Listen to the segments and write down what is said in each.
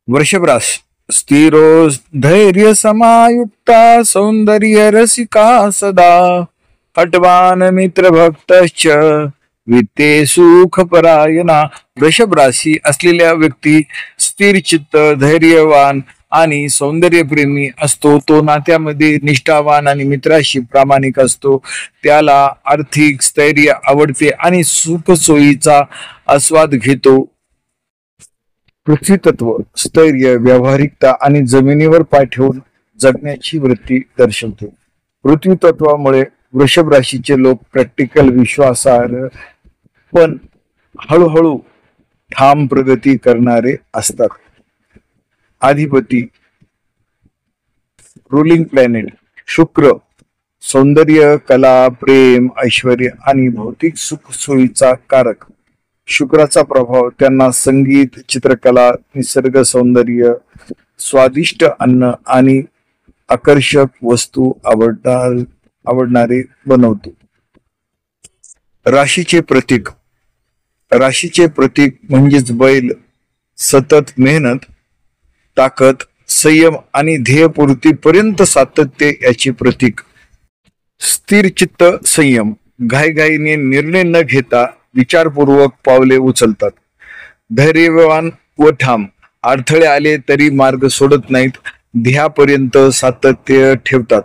वृषभ रास स्थिरो धैर्य समायुक्ता सौंदर्य रसिका सदा हटवान मित्र भक्तश्च वित्ते सुख परायणा. वृषभ राशी असलेल्या व्यक्ती स्थिर चित्त, धैर्यवान आणि सौंदर्यप्रेमी असतो. तो नात्यामध्ये निष्ठावान आणि मित्राशी प्रामाणिक असतो. त्याला आर्थिक स्थैर्य आवडते आणि सुखसोयीचा आस्वाद घेतो. पृथ्वी तत्व स्थैर्य, व्यावहारिकता आणि जमिनीवर पाय ठेवून जगण्याची वृत्ती दर्शवते. पृथ्वी तत्वामुळे वृषभ राशीचे लोक प्रॅक्टिकल, विश्वासार्ह पण हळूहळू ठाम प्रगती करणारे असतात. अधिपती रुलिंग प्लॅनेट शुक्र सौंदर्य, कला, प्रेम, ऐश्वर्य आणि भौतिक सुख सोयीचा कारक. शुक्राचा प्रभाव त्यांना संगीत, चित्रकला, निसर्ग सौंदर्य, स्वादिष्ट अन्न आणि आकर्षक वस्तू आवडणारे बनवतो. राशीचे प्रतीक राशीचे प्रतीक म्हणजेच बैल. सतत मेहनत, ताकद, संयम आणि ध्येयपूर्तीपर्यंत सातत्य याचे प्रतीक. स्थिर चित्त, संयम, घाईघाईने निर्णय न घेता विचारपूर्वक पावले उचलतात. धैर्यवान व ठाम, अडथळे आले तरी मार्ग सोडत नाहीत, ध्येयापर्यंत सातत्य ठेवतात.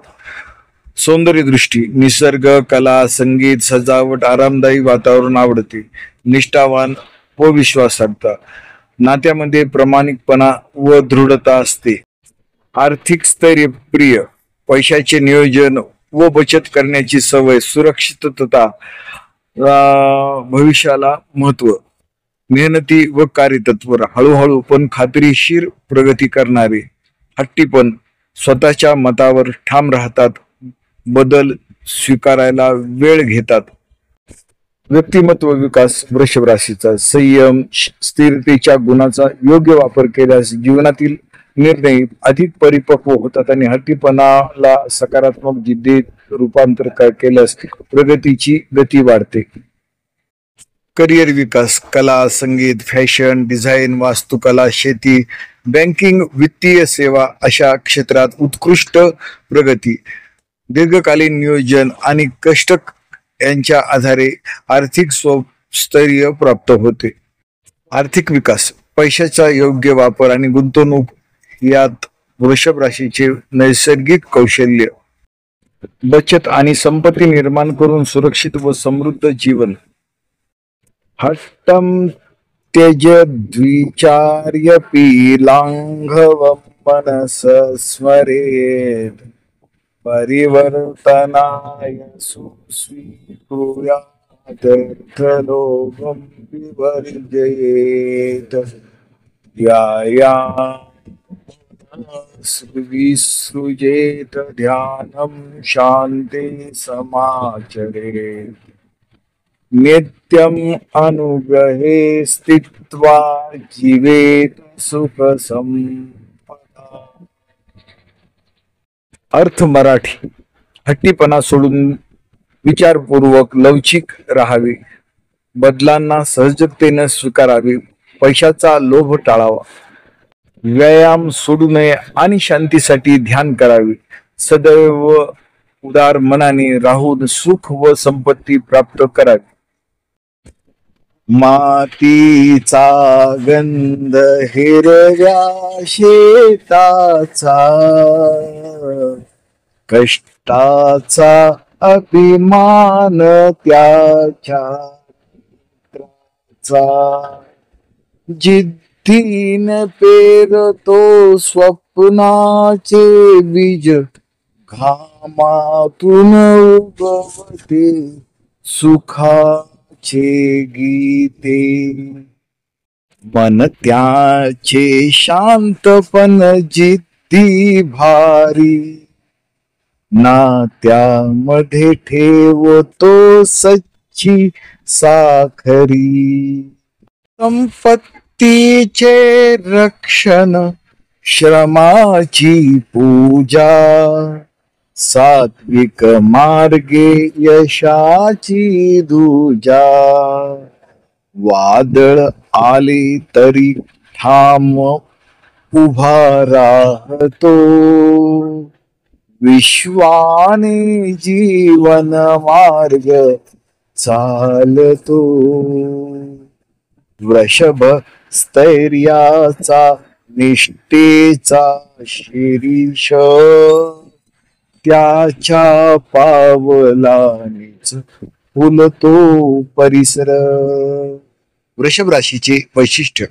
सौंदर्य दृष्टी, निसर्ग, कला, संगीत, सजावट, आरामदायी वातावरण आवडते. निष्ठावान व विश्वासार्हता, नात्यामध्ये प्रामाणिकपणा व दृढता असते. आर्थिक स्थैर्य प्रिय, पैशाचे नियोजन व बचत करण्याची सवय, सुरक्षितता, भविष्याला महत्व. मेहनती व कार्यतत्पर, हळूहळू पण खात्रीशीर प्रगती करणारे. हट्टीपण, स्वतःच्या मतावर ठाम राहतात, बदल स्वीकारायला वेळ घेतात. व्यक्तिमत्व विकास वृषभ राशीचा संयम, स्थिरतेच्या गुणाचा योग्य वापर केल्यास जीवनातील निर्णय अधिक परिपक्व होतात आणि हट्टीपणाला सकारात्मक जिद्दीत रूपांतर केल्यास प्रगतीची गती वाढते. करिअर विकास कला, संगीत, फॅशन, डिझाईन, वास्तुकला, शेती, बँकिंग, वित्तीय सेवा अशा क्षेत्रात उत्कृष्ट प्रगती. दीर्घकालीन नियोजन आणि कष्ट यांच्या आधारे आर्थिक स्थैर्य प्राप्त होते. आर्थिक विकास पैशाचा योग्य वापर आणि गुंतवणूक यात वृषभ राशीचे नैसर्गिक कौशल्य. बचत आणि संपत्ती निर्माण करून सुरक्षित व समृद्ध जीवन. हट्टम त्यज द्विचार्य पीलांघव मनस स्मरेत परिवर्तनाय सुस्वीकुर्यादर्थलोभं विवर्जयेत. या विसृजेत ध्यानं शान्ते समाचरेत. नित्यम् अनुग्रहे स्थित्वा जीवेत सुख संपदा. अर्थ मराठी. हट्टीपणा सोडून विचारपूर्वक लवचिक राहावे, बदलांना सहजतेने स्वीकारावे, पैशाचा लोभ टाळावा, व्यायाम सोडू नये आणि शांतीसाठी ध्यान करावे. सदैव उदार मनाने राहून सुख व संपत्ती प्राप्त करावी. मातीचा गंध हिरव्या शेताचा, कष्टाचा अभिमान त्याच्या जिद्दीने पेरतो स्वप्नाचे बीज, घामातून उगवते सुखाचे गीते. मन त्याचे शांतपण जिद्दी भारी, नात्यामध्ये ठेवतो सच्ची साखरी. संपत्तीचे रक्षण, श्रमाची पूजा, सात्विक मार्गे यशाची दूजा. वादळ आले तरी ठाम उभा राहतो विश्वाने जीवन मार्ग चालतो. वृषभ स्थैर्याचा निष्ठेचा शिरीष त्याच्या पावलानेच फुलतो परिसर. वृषभ राशीचे वैशिष्ट्य